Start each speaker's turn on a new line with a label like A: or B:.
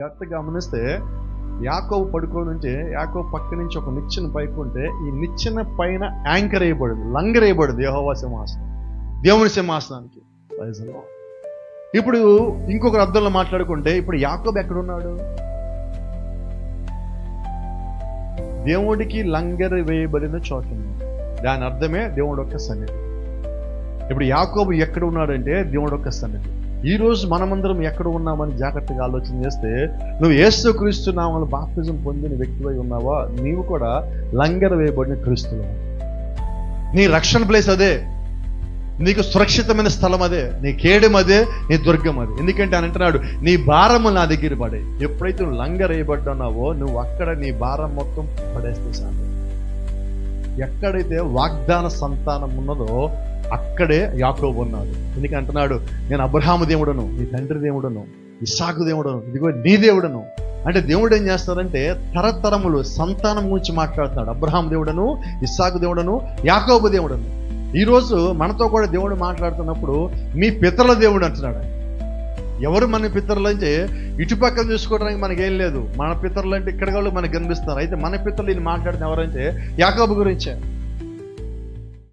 A: జాగ్రత్తగా గమనిస్తే యాకోబు పడుకొని ఉంటే యాకోబు పక్క నుంచి ఒక నిచ్చెన పైకి ఉంటే ఈ నిచ్చెన పైన యాంకర్ వేయబడింది, లంగర్ వేయబడింది యెహోవా సింహాసనం, దేవుని సింహాసనానికి. ఇప్పుడు ఇంకొక అర్థంలో మాట్లాడుకుంటే ఇప్పుడు యాకోబు ఎక్కడున్నాడు? దేవుడికి లంగర్ వేయబడిన చోట ఉన్నాడు. దాని అర్థమే దేవుడు యొక్క సన్నిధి. ఇప్పుడు యాకోబు ఎక్కడ ఉన్నాడంటే దేవుడు యొక్క సన్నిధి. ఈ రోజు మనమందరం ఎక్కడ ఉన్నామని జాగ్రత్తగా ఆలోచన చేస్తే, నువ్వు యేసుక్రీస్తు నామమున బాప్తిజం పొందిన వ్యక్తివై ఉన్నావా, నీవు కూడా లంగర్ వేయబడిన క్రీస్తువు. నీ రక్షణ ప్లేస్ అదే, నీకు సురక్షితమైన స్థలం అదే, నీ కేడెం అదే, నీ దుర్గం అదే. ఎందుకంటే ఆయన అంటున్నాడు, నీ భారము నా దగ్గర పడే. ఎప్పుడైతే నువ్వు లంగర్ వేయబడ్డావో నువ్వు అక్కడ నీ భారం మొత్తం పడేస్తే చాలు. ఎక్కడైతే వాగ్దాన సంతానం ఉన్నదో అక్కడే యాకోబు ఉన్నాడు. ఎందుకంటే అంటున్నాడు, నేను అబ్రహాము దేవుడను, నీ తండ్రి దేవుడను, ఇస్సాకు దేవుడను, ఇదిగో నీ దేవుడను. అంటే దేవుడు ఏం చేస్తాడంటే తరతరములు సంతానం గురించి మాట్లాడుతున్నాడు. అబ్రహాం దేవుడను, ఇస్సాకు దేవుడను, యాకోబు దేవుడను. ఈరోజు మనతో కూడా దేవుడు మాట్లాడుతున్నప్పుడు మీ పితరుల దేవుడు అంటున్నాడు. ఎవరు మన పితరులు అంటే ఇటుపక్కన చూసుకోవడానికి మనకేం లేదు. మన పితరులు అంటే ఇక్కడ వాళ్ళు మనకు కనిపిస్తున్నారు. అయితే మన పితరులు ఈయన మాట్లాడిన ఎవరంటే యాకోబు గురించే.